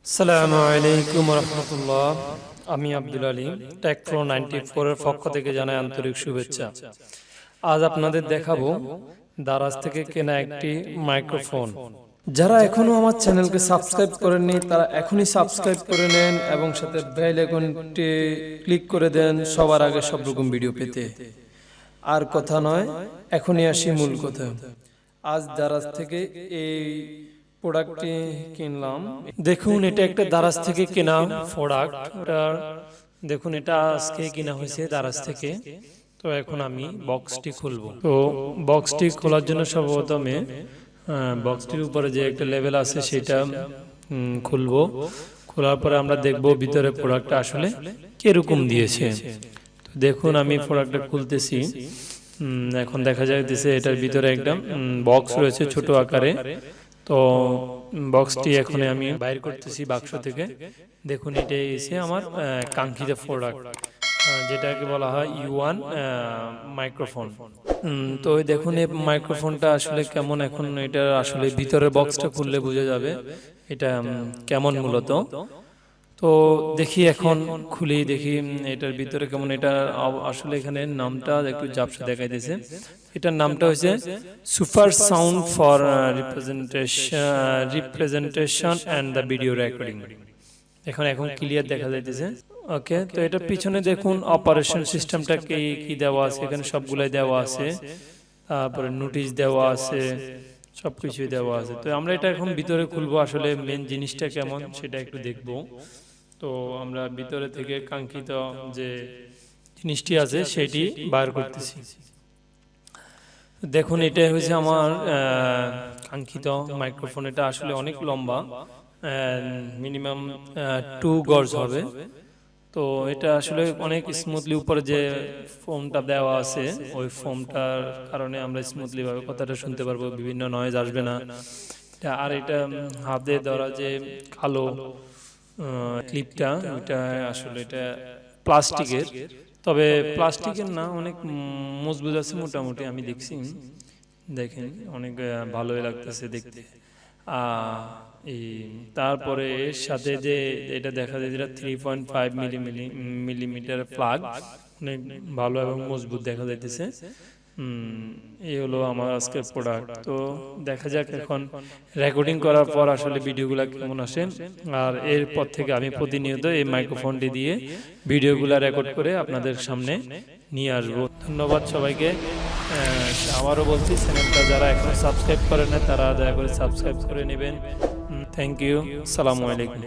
আসসালামু আলাইকুম রহমতুল্লাহ। আমি আব্দুল আলী, টেক প্রো 94 এর পক্ষ থেকে জানাই আন্তরিক শুভেচ্ছা। আজ আপনাদের দেখাবো দারাজ থেকে কেনা একটি মাইক্রোফোন। যারা এখনো আমার চ্যানেলকে সাবস্ক্রাইব করেননি তারা এখনই সাবস্ক্রাইব করে নেন এবং সাথে বেল আইকনটি ক্লিক করে দেন সবার আগে সব রকম ভিডিও পেতে। আর কথা নয়, এখনই আসি মূল কথা। আজ দারাজ থেকে এই প্রোডাক্টটি কিনলাম। দেখুন, এটা একটা দারাজ থেকে কেনা প্রোডাক্ট। দেখুন, এটা আজকে কিনা হয়েছে দারাজ থেকে। তো এখন আমি বক্সটি খুলবো। তো বক্সটি খোলার জন্য সর্বপ্রথমে বক্সটির উপরে যে একটা লেভেল আছে সেটা খুলবো। খোলার পরে আমরা দেখবো ভিতরে প্রোডাক্টটা আসলে কিরকম দিয়েছে। তো দেখুন, আমি প্রোডাক্টটা খুলতেছি। এখন দেখা যাইতেছে এটার ভিতরে একটা বক্স রয়েছে ছোট আকারে। তো বক্সটি এখন আমি বাইর করতেছি বাক্স থেকে। দেখুন, এটা এসে আমার কাঙ্ক্ষিত প্রোডাক্ট, যেটাকে বলা হয় U1 মাইক্রোফোন। তো দেখুন, এই মাইক্রোফোনটা আসলে কেমন। এখন এটা আসলে ভিতরে বক্সটা খুললে বোঝা যাবে এটা কেমন মূলত। তো দেখি, এখন খুলি দেখি এটার ভিতরে কেমন। এটা আসলে এখানে নামটা একটু ঝাপসা দেখাইতেছে। এটার নামটা হচ্ছে super sound for representation and the video recording. এখন ক্লিয়ার দেখা যাইতেছে। ওকে, তো এটার পিছনে দেখুন অপারেশন সিস্টেমটা কি দেওয়া আছে। এখানে সবগুলাই দেওয়া আছে, তারপরে নোটিশ দেওয়া আছে, সবকিছুই দেওয়া আছে। তো আমরা এটা এখন ভিতরে খুলবো, আসলে মেন জিনিসটা কেমন সেটা একটু দেখবো। তো আমরা ভিতরে থেকে কাঙ্ক্ষিত যে জিনিসটি আছে সেটি বার করতেছি। দেখুন, এটা হচ্ছে আমার কাঙ্ক্ষিত মাইক্রোফোন। এটা আসলে অনেক লম্বা, মিনিমাম 2 গজ হবে। তো এটা আসলে অনেক স্মুথলি উপরে যে ফোমটা দেওয়া আছে ওই ফোমটার কারণে আমরা স্মুথলি ভাবে কথাটা শুনতে পারবো, বিভিন্ন নয়েজ আসবে না। আর এটা হাতে ধরা যে কালো ক্লিপটা, ওইটা আসলে এটা প্লাস্টিকের। তবে প্লাস্টিকের না, অনেক মজবুত আছে মোটামুটি, আমি দেখছি। দেখেন, অনেক ভালোই লাগতেছে দেখতে। এই তারপরে এর সাথে যে এটা দেখা যায়, যেটা 3.5 মিলিমিটার প্লাগ, অনেক ভালো এবং মজবুত দেখা যাইতেছে। এই হলো আমার আজকের প্রোডাক্ট। তো দেখা যাক এখন রেকর্ডিং করার পর আসলে ভিডিওগুলো কেমন আসে। আর এরপর থেকে আমি প্রতিনিয়ত এই মাইক্রোফোনটি দিয়ে ভিডিওগুলো রেকর্ড করে আপনাদের সামনে নিয়ে আসবো। ধন্যবাদ সবাইকে। আমারও বলছি, চ্যানেলটা যারা এখন সাবস্ক্রাইব করে না তারা দয়া করে সাবস্ক্রাইব করে নেবেন। Thank you. আসসালামু আলাইকুম।